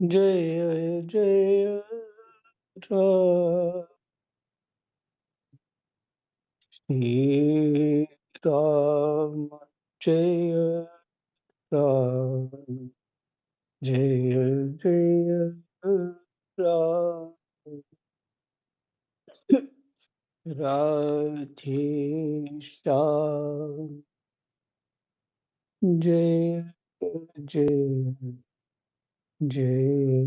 जय जय राम श्री राम जय राम जय जय राम राधे श्याम जय जय जय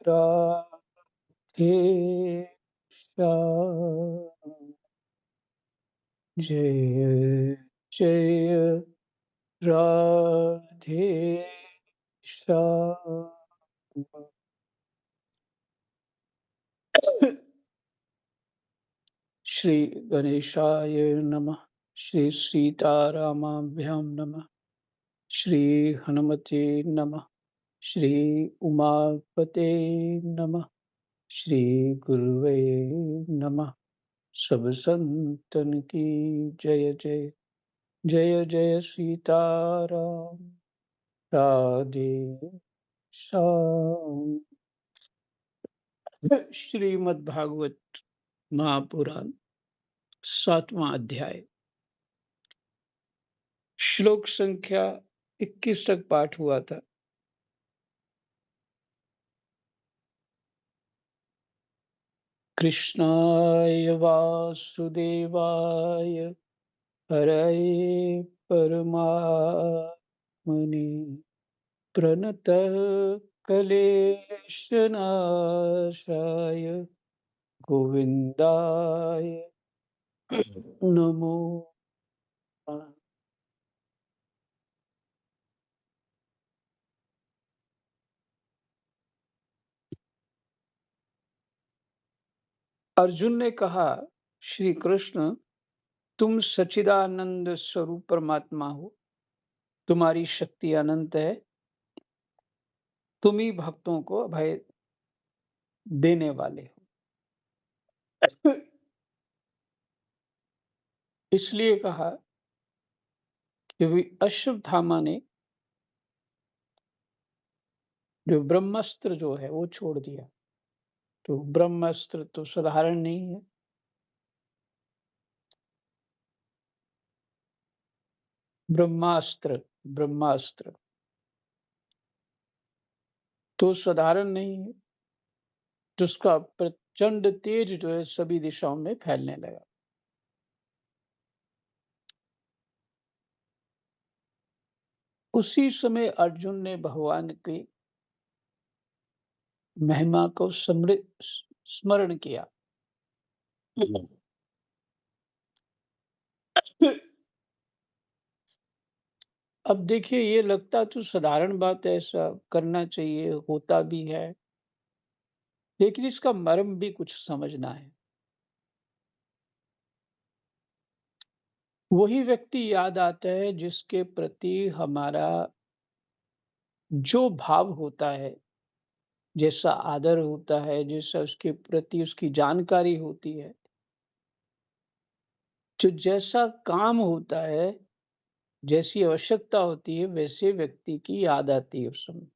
राधे श्याम जय जय राधे श्याम। श्री गणेशाय नमः। श्री सीतारामाभ्यां नमः। श्री हनुमते नमः। श्री उमापते नमः। श्री गुरुवे नमः। सब संतन की जय जय। जय जय सीताराम राधे श्याम। श्रीमद् भागवत महापुराण 7वां अध्याय श्लोक संख्या 21 तक पाठ हुआ था। कृष्णाय वासुदेवाय हरये परमात्मने प्रणतः क्लेशनाशाय गोविन्दाय नमो नमः। अर्जुन ने कहा, श्री कृष्ण तुम सच्चिदानंद स्वरूप परमात्मा हो, तुम्हारी शक्ति अनंत है, तुम ही भक्तों को अभय देने वाले हो। इसलिए कहा कि अश्वत्थामा ने जो ब्रह्मास्त्र जो है वो छोड़ दिया। तो ब्रह्मास्त्र तो साधारण नहीं है। ब्रह्मास्त्र ब्रह्मास्त्र तो साधारण नहीं है, जिसका प्रचंड तेज जो है सभी दिशाओं में फैलने लगा। उसी समय अर्जुन ने भगवान की महिमा को स्मरण किया। अब देखिए, ये लगता तो साधारण बात है, ऐसा करना चाहिए, होता भी है, लेकिन इसका मर्म भी कुछ समझना है। वही व्यक्ति याद आता है जिसके प्रति हमारा जो भाव होता है, जैसा आदर होता है, जैसा उसके प्रति उसकी जानकारी होती है, जो जैसा काम होता है, जैसी आवश्यकता होती है, वैसे व्यक्ति की याद आती है उस समय।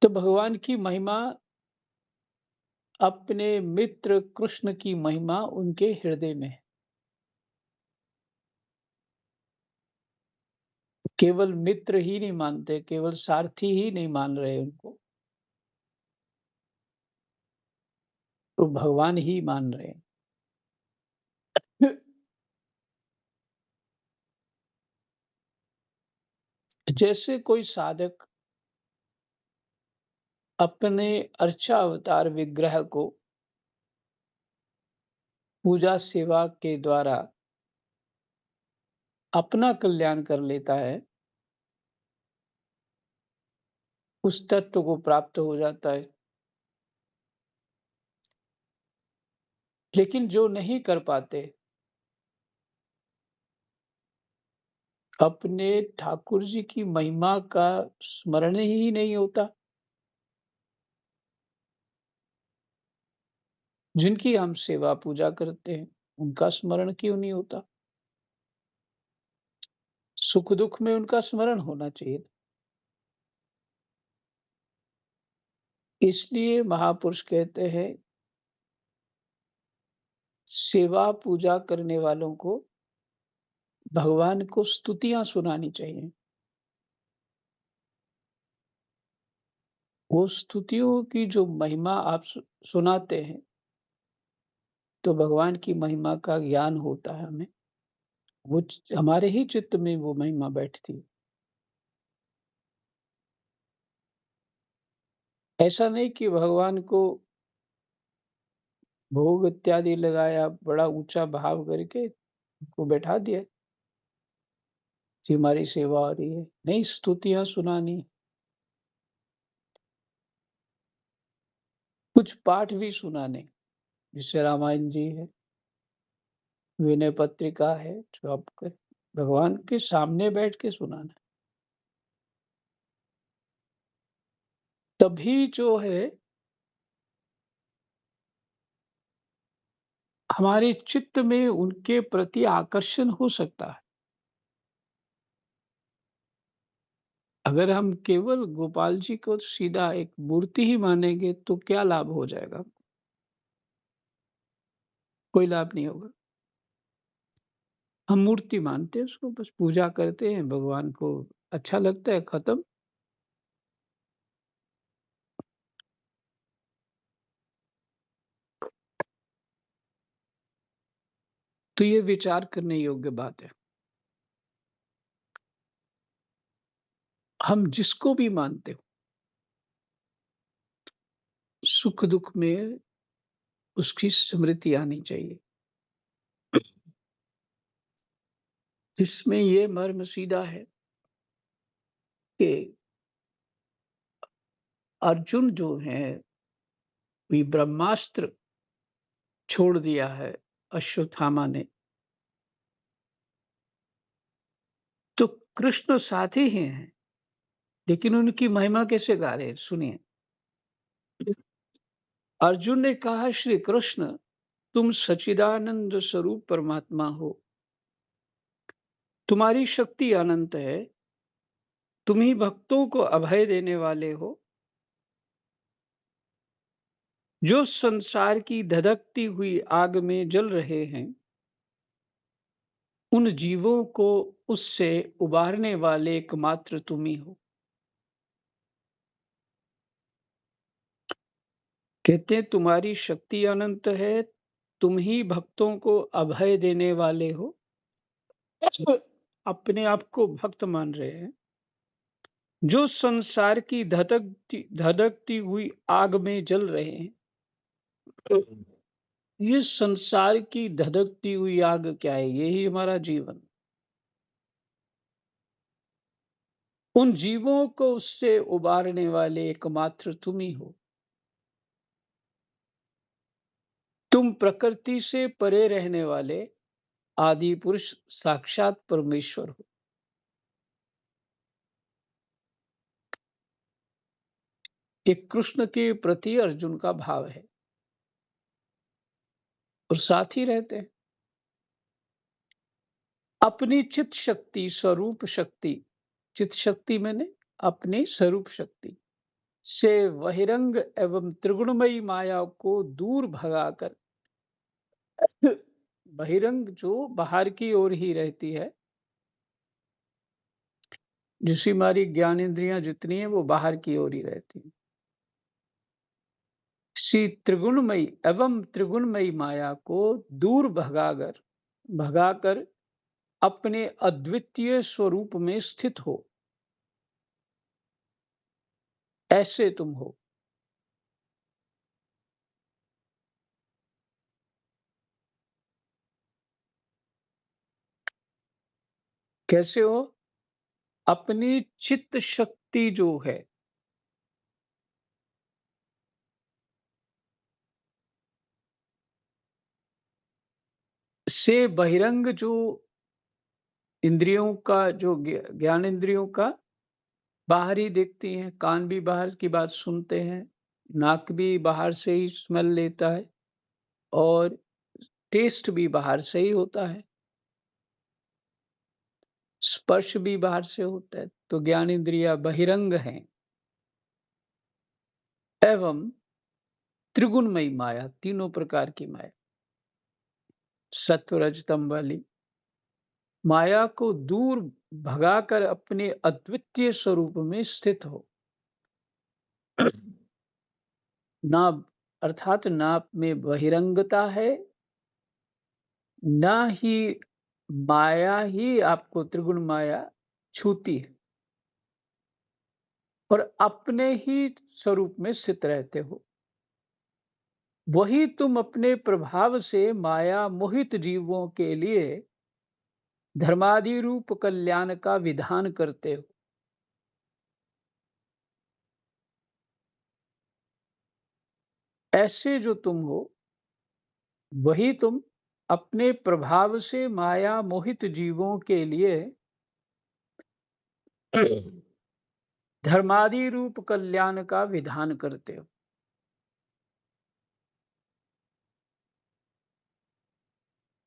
तो भगवान की महिमा, अपने मित्र कृष्ण की महिमा उनके हृदय में है। केवल मित्र ही नहीं मानते, केवल सारथी ही नहीं मान रहे उनको, तो भगवान ही मान रहे हैं। जैसे कोई साधक अपने अर्चा अवतार विग्रह को पूजा सेवा के द्वारा अपना कल्याण कर लेता है, उस तत्व को प्राप्त हो जाता है। लेकिन जो नहीं कर पाते, अपने ठाकुर जी की महिमा का स्मरण ही नहीं होता, जिनकी हम सेवा पूजा करते हैं, उनका स्मरण क्यों नहीं होता? सुख-दुःख में उनका स्मरण होना चाहिए। इसलिए महापुरुष कहते हैं, सेवा पूजा करने वालों को भगवान को स्तुतियाँ सुनानी चाहिए। वो स्तुतियों की जो महिमा आप सुनाते हैं, तो भगवान की महिमा का ज्ञान होता है हमें। वो हमारे ही चित्त में वो महिमा बैठती है। ऐसा नहीं कि भगवान को भोग इत्यादि लगाया, बड़ा ऊँचा भाव करके उनको बैठा दिया कि हमारी सेवा हो रही है। नहीं, स्तुतियाँ सुनानी, कुछ पाठ भी सुनाने, जैसे रामायण जी है, विनय पत्रिका है, जो आपको भगवान के सामने बैठ के सुनाना। तभी जो है हमारे चित्त में उनके प्रति आकर्षण हो सकता है। अगर हम केवल गोपाल जी को सीधा एक मूर्ति ही मानेंगे तो क्या लाभ हो जाएगा? कोई लाभ नहीं होगा। हम मूर्ति मानते हैं उसको, बस पूजा करते हैं, भगवान को अच्छा लगता है, खत्म। तो ये विचार करने योग्य बात है। हम जिसको भी मानते हो, सुख-दुःख में उसकी स्मृति आनी चाहिए। जिसमें ये मर्म सीधा है कि अर्जुन जो है, ये ब्रह्मास्त्र छोड़ दिया है अश्वत्थामा ने, तो कृष्ण साथी ही हैं, लेकिन उनकी महिमा कैसे गा रहे हैं? सुनिए। अर्जुन ने कहा, श्री कृष्ण, तुम सच्चिदानंद स्वरूप परमात्मा हो, तुम्हारी शक्ति अनंत है, तुम ही भक्तों को अभय देने वाले हो, जो संसार की धधकती हुई आग में जल रहे हैं, उन जीवों को उससे उबारने वाले एकमात्र तुम ही हो। कहते हैं तुम्हारी शक्ति अनंत है, तुम ही भक्तों को अभय देने वाले हो। अपने आप को भक्त मान रहे हैं, जो संसार की धधकती धधकती हुई आग में जल रहे हैं। तो ये संसार की धधकती हुई आग क्या है? यही हमारा जीवन। उन जीवों को उससे उबारने वाले एकमात्र तुम ही हो। तुम प्रकृति से परे रहने वाले आदि पुरुष साक्षात परमेश्वर हो। ये कृष्ण के प्रति अर्जुन का भाव है और साथ ही रहते हैं। अपनी चित शक्ति, स्वरूप शक्ति, चित शक्ति मैंने अपनी स्वरूप शक्ति से बहिरंग एवं त्रिगुणमयी माया को दूर भगाकर, बहिरंग जो बाहर की ओर ही रहती है, जिसकी हमारी ज्ञान इंद्रियां जितनी है वो बाहर की ओर ही रहती है, सी त्रिगुणमयी एवं त्रिगुणमयी माया को दूर भगाकर अपने अद्वितीय स्वरूप में स्थित हो, ऐसे तुम हो। कैसे हो? अपनी चित्त शक्ति जो है, से बहिरंग जो इंद्रियों का जो ज्ञान इंद्रियों का बाहर ही देखती हैं, कान भी बाहर की बात सुनते हैं, नाक भी बाहर से ही स्मेल लेता है और टेस्ट भी बाहर से ही होता है। स्पर्श भी बाहर से होता है, तो ज्ञान इंद्रिया बहिरंग हैं। एवं त्रिगुणमयी माया, तीनों प्रकार की माया, सत्व रज तम वाली माया को दूर भगाकर अपने अद्वितीय स्वरूप में स्थित हो। ना अर्थात ना में बहिरंगता है, ना ही माया ही आपको त्रिगुण माया छूती है, और अपने ही स्वरूप में स्थित रहते हो। वही तुम अपने प्रभाव से माया मोहित जीवों के लिए धर्मादि रूप कल्याण का विधान करते हो। ऐसे जो तुम हो, वही तुम अपने प्रभाव से माया मोहित जीवों के लिए धर्मादि रूप कल्याण का विधान करते हो।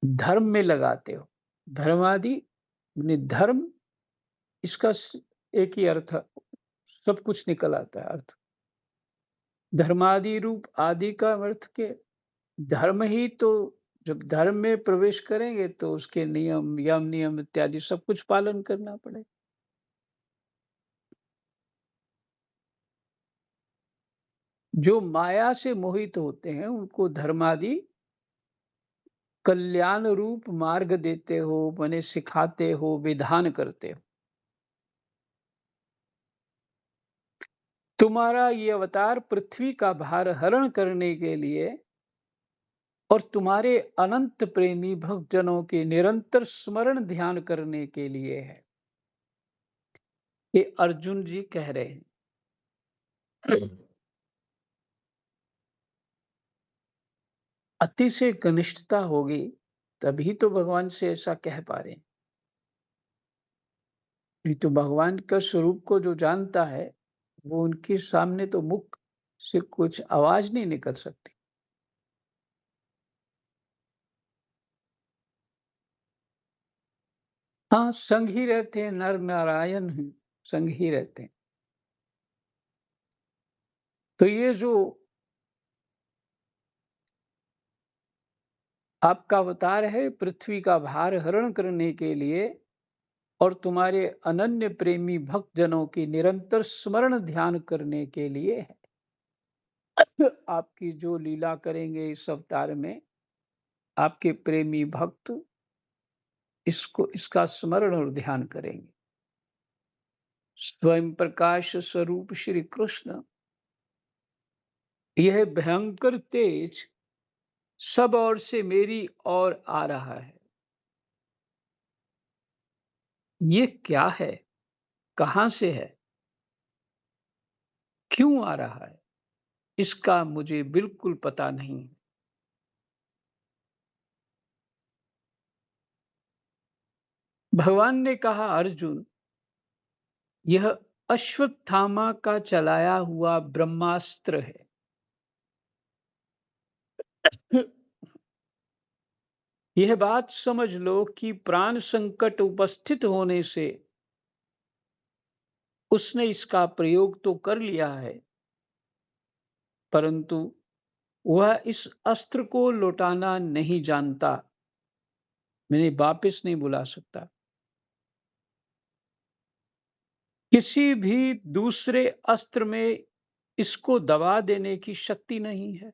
धर्म में लगाते हो। धर्मादि माने धर्म, इसका एक ही अर्थ, सब कुछ निकल आता है अर्थ। धर्मादि रूप आदि का अर्थ के धर्म ही तो, जब धर्म में प्रवेश करेंगे तो उसके नियम यम नियम इत्यादि सब कुछ पालन करना पड़ेगा। जो माया से मोहित होते हैं उनको धर्मादि कल्याण रूप मार्ग देते हो, माने सिखाते हो, विधान करते हो। तुम्हारा ये अवतार पृथ्वी का भार हरण करने के लिए और तुम्हारे अनंत प्रेमी भक्तजनों के निरंतर स्मरण ध्यान करने के लिए है। ये अर्जुन जी कह रहे हैं। अति से घनिष्ठता होगी तभी तो भगवान से ऐसा कह पा रहे हैं। नहीं तो भगवान का स्वरूप को जो जानता है, वो उनके सामने तो मुख से कुछ आवाज नहीं निकल सकती। हाँ, संग ही रहते हैं, नर नारायण हैं, संग ही रहते हैं। तो ये जो आपका अवतार है, पृथ्वी का भार हरण करने के लिए और तुम्हारे अनन्य प्रेमी भक्त जनों की निरंतर स्मरण ध्यान करने के लिए है। आपकी जो लीला करेंगे इस अवतार में, आपके प्रेमी भक्त इसको, इसका स्मरण और ध्यान करेंगे। स्वयं प्रकाश स्वरूप श्री कृष्ण, यह भयंकर तेज सब ओर से मेरी ओर आ रहा है। ये क्या है, कहां से है, क्यों आ रहा है, इसका मुझे बिल्कुल पता नहीं है। भगवान ने कहा, अर्जुन, यह अश्वत्थामा का चलाया हुआ ब्रह्मास्त्र है। यह बात समझ लो कि प्राण संकट उपस्थित होने से उसने इसका प्रयोग तो कर लिया है, परंतु वह इस अस्त्र को लौटाना नहीं जानता, मैंने वापस नहीं बुला सकता। किसी भी दूसरे अस्त्र में इसको दबा देने की शक्ति नहीं है।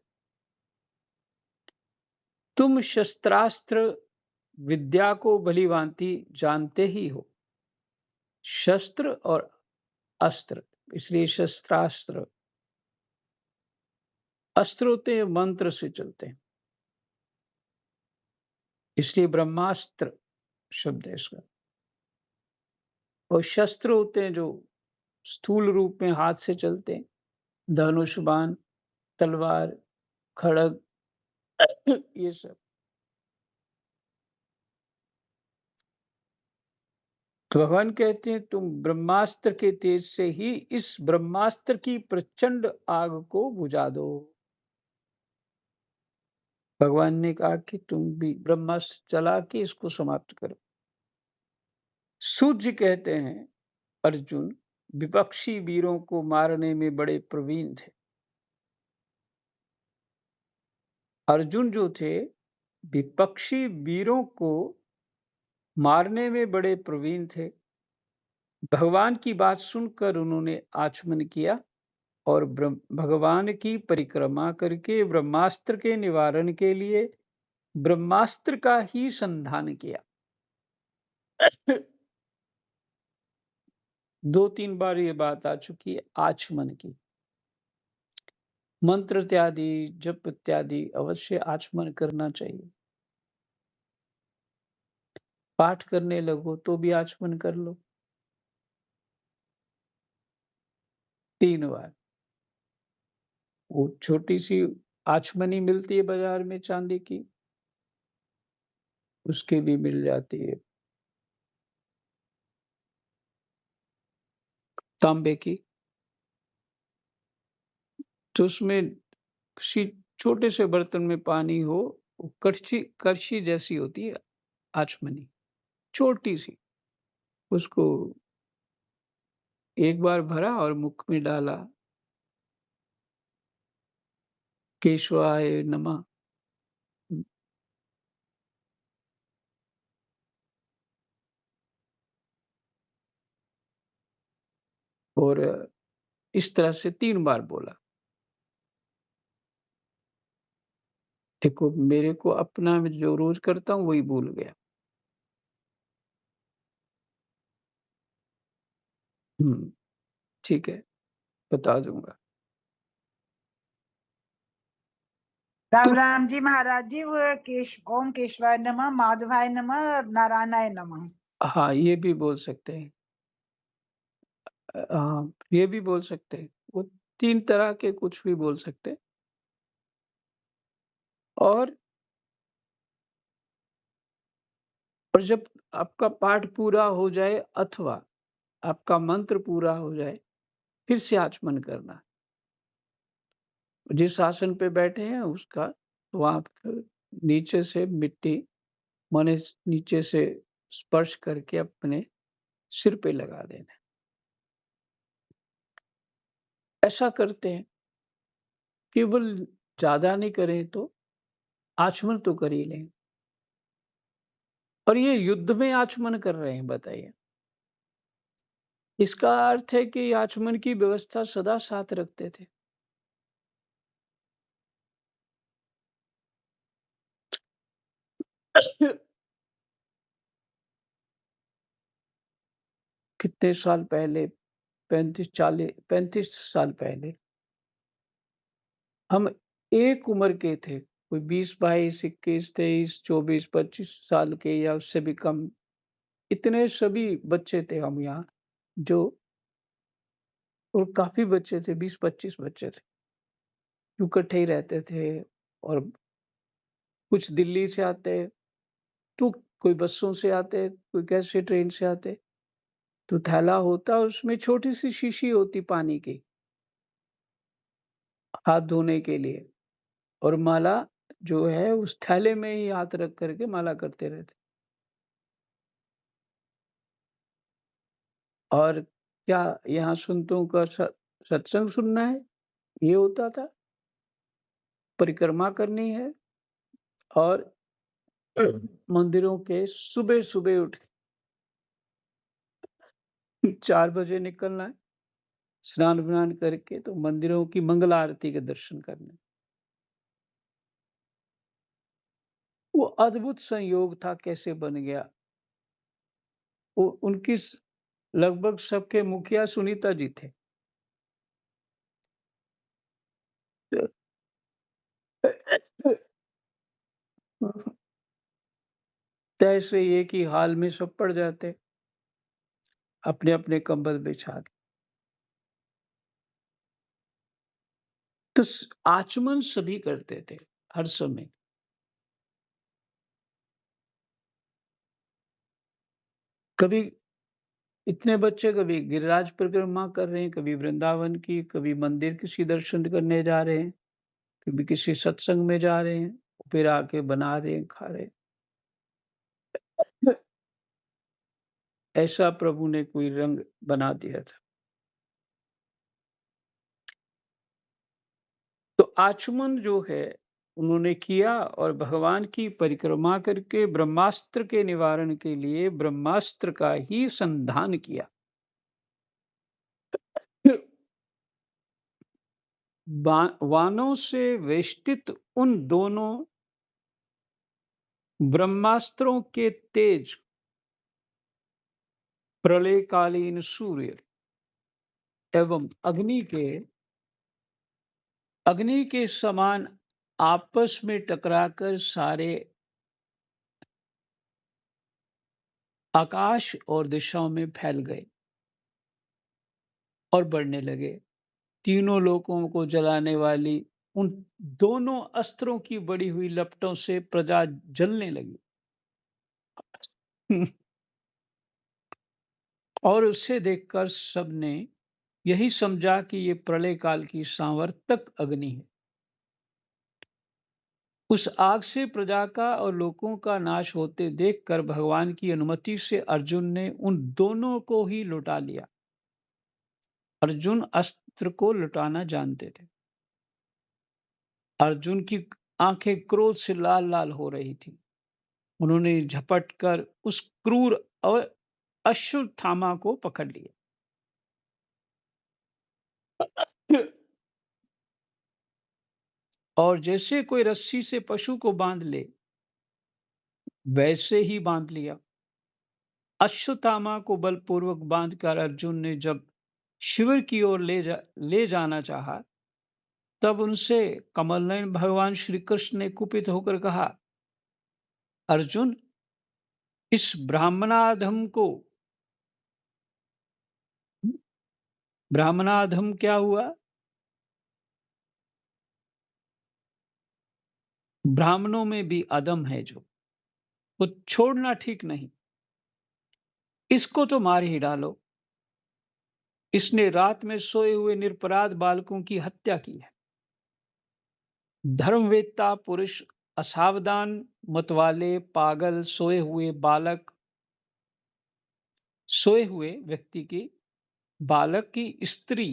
तुम शस्त्रास्त्र विद्या को भलीभांति जानते ही हो, शस्त्र और अस्त्र, इसलिए शस्त्रास्त्र। अस्त्र होते हैं मंत्र से चलते हैं, इसलिए ब्रह्मास्त्र शब्द है इसका। और शस्त्र होते हैं जो स्थूल रूप में हाथ से चलते हैं, धनुष, बाण, तलवार, खड़ग, ये सब। तो भगवान कहते हैं, तुम ब्रह्मास्त्र के तेज से ही इस ब्रह्मास्त्र की प्रचंड आग को बुझा दो। भगवान ने कहा कि तुम भी ब्रह्मास्त्र चला के इसको समाप्त करो। सूत जी कहते हैं, अर्जुन विपक्षी वीरों को मारने में बड़े प्रवीण थे। अर्जुन जो थे, विपक्षी वीरों को मारने में बड़े प्रवीण थे। भगवान की बात सुनकर उन्होंने आचमन किया और भगवान की परिक्रमा करके ब्रह्मास्त्र के निवारण के लिए ब्रह्मास्त्र का ही संधान किया। 2-3 बार ये बात आ चुकी है आचमन की। मंत्र इत्यादि, जप इत्यादि अवश्य आचमन करना चाहिए। पाठ करने लगो तो भी आचमन कर लो 3 बार। वो छोटी-सी आचमनी मिलती है बाज़ार में चांदी की, उसकी भी मिल जाती है। तांबे की, तो उसमें किसी छोटे से बर्तन में पानी हो, वो कड़छी कड़छी जैसी होती है आचमनी, छोटी-सी। उसको एक बार भरा और मुख में डाला, केशवाय नमः। और इस तरह से 3 बार बोला। देखो मेरे को अपना जो रोज़ करता हूँ वही भूल गया। हुँ, ठीक है, बता दूँगा। राम तो राम जी महाराज जी, वो ओम केशवाय नमः, माधवाय नमः, नारायणाय नमः। हाँ, ये भी बोल सकते हैं। हाँ, ये भी बोल सकते हैं। वो 3 तरह के कुछ भी बोल सकते हैं। और जब आपका पाठ पूरा हो जाए अथवा आपका मंत्र पूरा हो जाए, फिर से आचमन करना। जिस आसन पे बैठे हैं उसका, तो आप नीचे से मिट्टी माने नीचे से स्पर्श करके अपने सिर पे लगा देना। ऐसा करते हैं, केवल ज़्यादा नहीं करें तो आचमन तो कर ही लें। और ये युद्ध में आचमन कर रहे हैं बताइए। इसका अर्थ है कि आचमन की व्यवस्था सदा साथ रखते थे। कितने साल पहले, 35 साल पहले हम एक उम्र के थे। कोई 20, 22, 21, 23, 24, 25 साल के या उससे भी कम। इतने सभी बच्चे थे हम यहाँ, जो और काफ़ी बच्चे थे, 20-25 बच्चे थे। जो इकट्ठे ही रहते थे। और कुछ दिल्ली से आते, तो कोई बसों से आते, कोई कैसे ट्रेन से आते। तो थैला होता, उसमें छोटी-सी शीशी होती पानी की, हाथ धोने के लिए। और माला जो है उस थैले में ही हाथ रख कर के माला करते रहते। और क्या यहाँ संतों का सत्संग सुनना है? ये होता था। परिक्रमा करनी है और मंदिरों के सुबह-सुबह उठ के 4 बजे निकलना है, स्नान-वान करके तो मंदिरों की मंगल आरती के दर्शन करने। वो अद्भुत संयोग था, कैसे बन गया। वो उनकी लगभग सबके मुखिया सुनीता जी थे। तैसे एक ही हाल में सब पड़ जाते, अपने-अपने कंबल बिछा के। तो आचमन सभी करते थे, हर समय। कभी इतने बच्चे कभी गिरिराज परिक्रमा कर रहे हैं, कभी वृंदावन की, कभी मंदिर किसी दर्शन करने जा रहे हैं, कभी किसी सत्संग में जा रहे हैं, फिर आके बना रहे हैं, खा रहे हैं। ऐसा प्रभु ने कोई रंग बना दिया था। तो आचमन जो है उन्होंने किया और भगवान की परिक्रमा करके ब्रह्मास्त्र के निवारण के लिए ब्रह्मास्त्र का ही संधान किया। वानों से वेष्टित उन दोनों ब्रह्मास्त्रों के तेज प्रलयकालीन सूर्य एवं अग्नि के समान आपस में टकराकर सारे आकाश और दिशाओं में फैल गए और बढ़ने लगे। तीनों लोकों को जलाने वाली उन दोनों अस्त्रों की बड़ी हुई लपटों से प्रजा जलने लगी। और उसे देखकर सबने यही समझा कि ये प्रलय काल की सांवर्तक अग्नि है। उस आग से प्रजा का और लोगों का नाश होते देखकर भगवान की अनुमति से अर्जुन ने उन दोनों को ही लुटा लिया। अर्जुन अस्त्र को लुटाना जानते थे। अर्जुन की आंखें क्रोध से लाल लाल हो रही थी। उन्होंने झपट कर उस क्रूर अश्वत्थामा को पकड़ लिया। और जैसे कोई रस्सी से पशु को बांध ले वैसे ही बांध लिया। अश्वत्थामा को बलपूर्वक बांधकर अर्जुन ने जब शिविर की ओर ले जाना चाहा, तब उनसे कमलनयन भगवान श्री कृष्ण ने कुपित होकर कहा, अर्जुन, इस ब्राह्मणाधम क्या हुआ? ब्राह्मणों में भी अधम है जो, वो छोड़ना ठीक नहीं। इसको तो मार ही डालो। इसने रात में सोए हुए निरपराध बालकों की हत्या की है। धर्मवेत्ता पुरुष, असावधान, मतवाले, पागल, सोए हुए बालक, सोए हुए व्यक्ति की, बालक की, स्त्री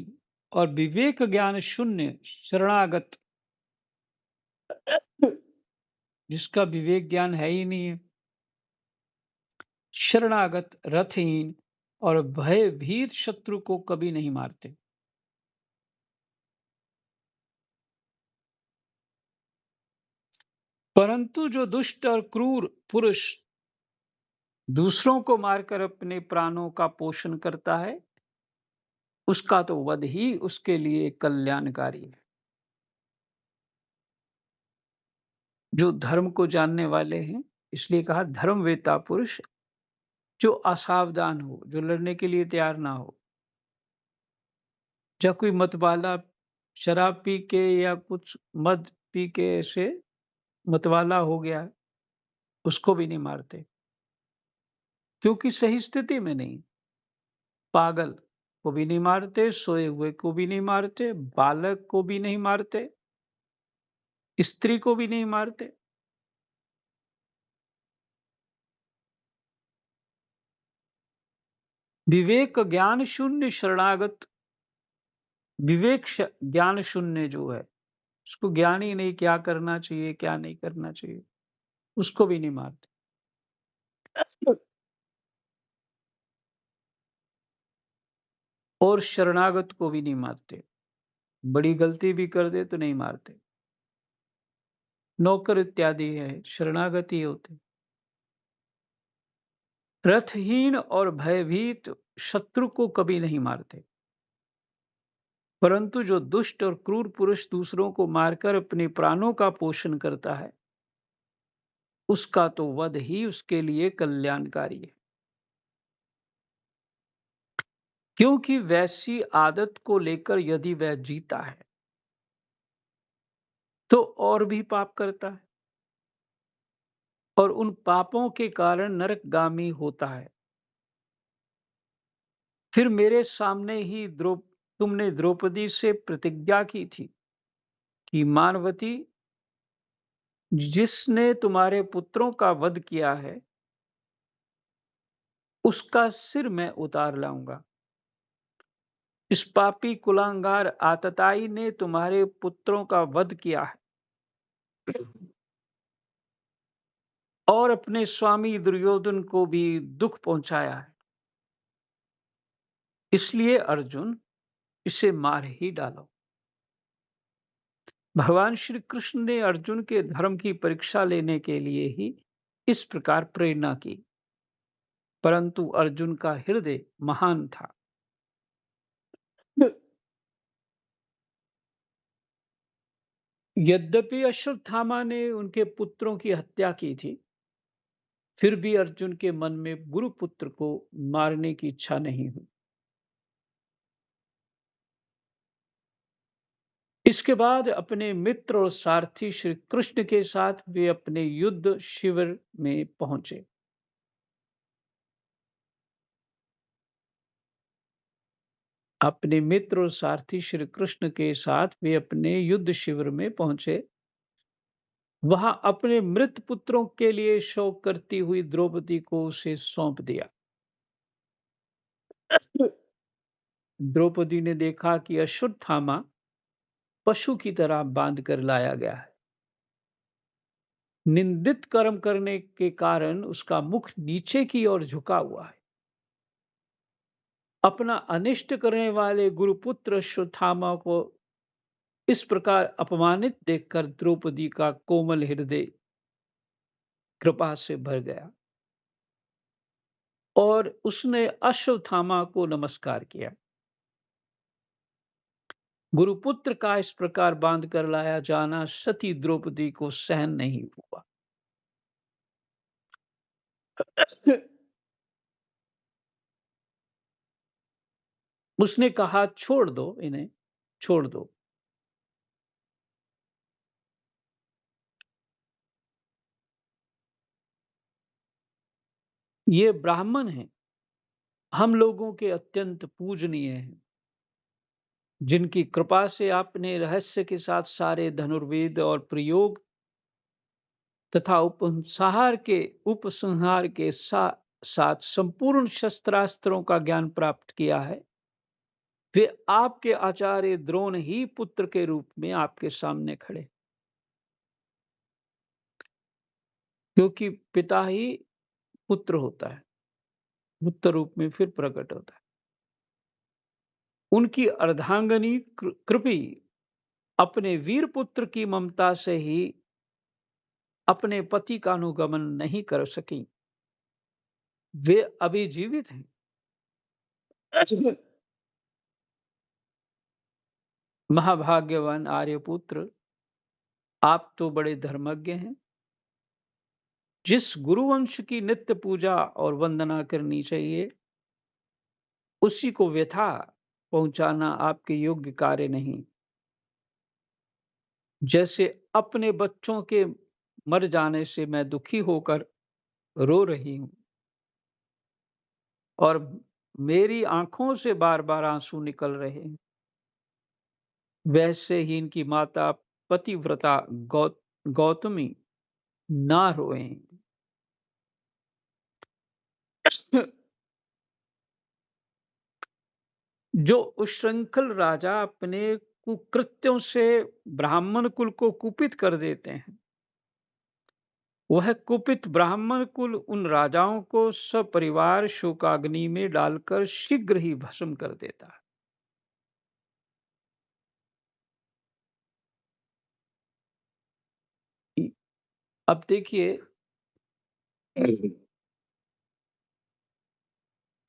और विवेक ज्ञान शून्य शरणागत, जिसका विवेक ज्ञान है ही नहीं है, शरणागत, रथहीन और भयभीत शत्रु को कभी नहीं मारते। परंतु जो दुष्ट और क्रूर पुरुष दूसरों को मारकर अपने प्राणों का पोषण करता है, उसका तो वध ही उसके लिए कल्याणकारी है। जो धर्म को जानने वाले हैं, इसलिए कहा धर्मवेत्ता पुरुष, जो असावधान हो, जो लड़ने के लिए तैयार ना हो। जब कोई मतवाला शराब पी के या कुछ मद पी के ऐसे मतवाला हो गया, उसको भी नहीं मारते, क्योंकि सही स्थिति में नहीं। पागल को भी नहीं मारते, सोए हुए को भी नहीं मारते, बालक को भी नहीं मारते, स्त्री को भी नहीं मारते। विवेक ज्ञान शून्य शरणागत, ज्ञान शून्य जो है, उसको ज्ञान ही नहीं क्या करना चाहिए क्या नहीं करना चाहिए, उसको भी नहीं मारते। और शरणागत को भी नहीं मारते। बड़ी गलती भी कर दे तो नहीं मारते। नौकर इत्यादि है, शरणागत ही होते। रथहीन और भयभीत शत्रु को कभी नहीं मारते। परंतु जो दुष्ट और क्रूर पुरुष दूसरों को मारकर अपने प्राणों का पोषण करता है, उसका तो वध ही उसके लिए कल्याणकारी है। क्योंकि वैसी आदत को लेकर यदि वह जीता है, तो और भी पाप करता है और उन पापों के कारण नरकगामी होता है। फिर मेरे सामने ही तुमने द्रौपदी से प्रतिज्ञा की थी कि मानवती, जिसने तुम्हारे पुत्रों का वध किया है, उसका सिर मैं उतार लाऊंगा। इस पापी कुलांगार आतताई ने तुम्हारे पुत्रों का वध किया है और अपने स्वामी दुर्योधन को भी दुख पहुंचाया है। इसलिए अर्जुन, इसे मार ही डालो। भगवान श्री कृष्ण ने अर्जुन के धर्म की परीक्षा लेने के लिए ही इस प्रकार प्रेरणा की, परंतु अर्जुन का हृदय महान था। यद्यपि अश्वत्थामा ने उनके पुत्रों की हत्या की थी, फिर भी अर्जुन के मन में गुरुपुत्र को मारने की इच्छा नहीं हुई। इसके बाद अपने मित्र और सारथी श्री कृष्ण के साथ वे अपने युद्ध शिविर में पहुंचे। अपने मित्र और सारथी श्री कृष्ण के साथ वे अपने युद्ध शिविर में पहुंचे। वहां अपने मृत पुत्रों के लिए शोक करती हुई द्रौपदी को उसे सौंप दिया। द्रौपदी ने देखा कि अश्वत्थामा पशु की तरह बांध कर लाया गया है। निंदित कर्म करने के कारण उसका मुख नीचे की ओर झुका हुआ है। अपना अनिष्ट करने वाले गुरुपुत्र अश्वत्थामा को इस प्रकार अपमानित देखकर द्रौपदी का कोमल हृदय कृपा से भर गया और उसने अश्वत्थामा को नमस्कार किया। गुरुपुत्र का इस प्रकार बांध कर लाया जाना सती द्रौपदी को सहन नहीं हुआ। उसने कहा, छोड़ दो इन्हें, छोड़ दो। ये ब्राह्मण हैं, हम लोगों के अत्यंत पूजनीय हैं, जिनकी कृपा से आपने रहस्य के साथ सारे धनुर्वेद और प्रयोग तथा उपसंहार के साथ संपूर्ण शस्त्रास्त्रों का ज्ञान प्राप्त किया है। वे आपके आचार्य द्रोण ही पुत्र के रूप में आपके सामने खड़े, क्योंकि पिता ही पुत्र होता है, पुत्र रूप में फिर प्रकट होता है। उनकी अर्धांगनी कृपी अपने वीर पुत्र की ममता से ही अपने पति का अनुगमन नहीं कर सकी। वे अभी जीवित हैं। महाभाग्यवान आर्यपुत्र, आप तो बड़े धर्मज्ञ हैं। जिस गुरुवंश की नित्य पूजा और वंदना करनी चाहिए, उसी को व्यथा पहुंचाना आपके योग्य कार्य नहीं। जैसे अपने बच्चों के मर जाने से मैं दुखी होकर रो रही हूं और मेरी आंखों से बार बार आंसू निकल रहे हैं, वैसे ही इनकी माता पतिव्रता गौतमी ना रोएं। जो उच्छृंखल राजा अपने कुकृत्यों से ब्राह्मण कुल को कुपित कर देते हैं, वह कुपित ब्राह्मण कुल उन राजाओं को सपरिवार शोकाग्नि में डालकर शीघ्र ही भस्म कर देता है। अब देखिए,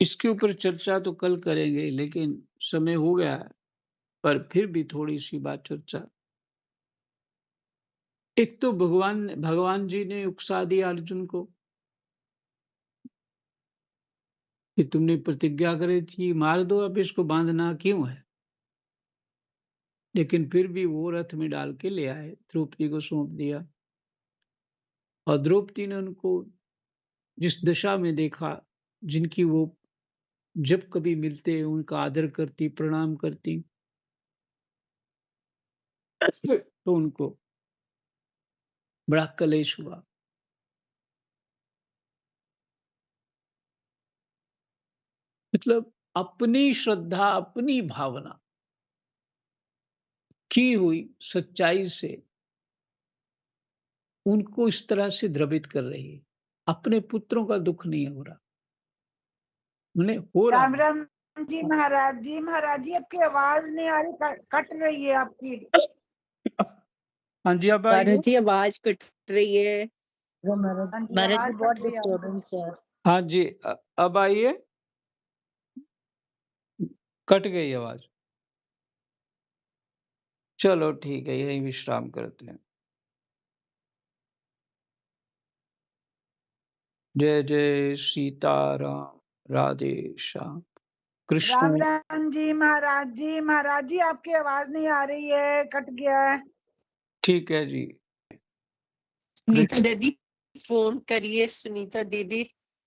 इसके ऊपर चर्चा तो कल करेंगे, लेकिन समय हो गया है, पर फिर भी थोड़ी सी बात चर्चा। एक तो भगवान भगवान जी ने उकसा दिया अर्जुन को कि तुमने प्रतिज्ञा करी थी, मार दो, अब इसको बांधना क्यों है। लेकिन फिर भी वो रथ में डाल के ले आए, द्रौपदी को सौंप दिया और द्रौपदी ने उनको जिस दशा में देखा, जिनकी वो जब कभी मिलते उनका आदर करती, प्रणाम करती, तो उनको बड़ा कलेश हुआ। मतलब अपनी श्रद्धा, अपनी भावना की हुई सच्चाई से उनको इस तरह से द्रवित कर रही है। अपने पुत्रों का दुःख नहीं हो रहा, उन्हें हो रहा राम है। राम जी महाराज जी, महाराज जी आपकी आवाज नहीं आ रही, कट रही है आपकी। हाँ जी, अब आई है? भारत जी आवाज कट रही है। हाँ जी, भारत आवाज जी बहुत कट रही है आपकी। डिस्टर्बेंस है। हाँ जी, अब आई है? कट गई आवाज़। चलो ठीक है, यहीं विश्राम करते हैं। जय जय सीताराम, राधे श्याम, राम कृष्ण। राम जी महाराज जी, महाराज जी आपकी आवाज नहीं आ रही है, कट गया है। ठीक है जी। सुनीता दीदी फोन करिए, सुनीता दीदी।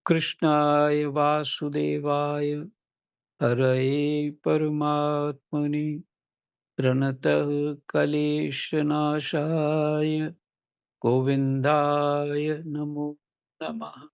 कृष्णाय वासुदेवाय हरये परमात्मने प्रणतः क्लेशनाशाय गोविन्दाय नमो नमः।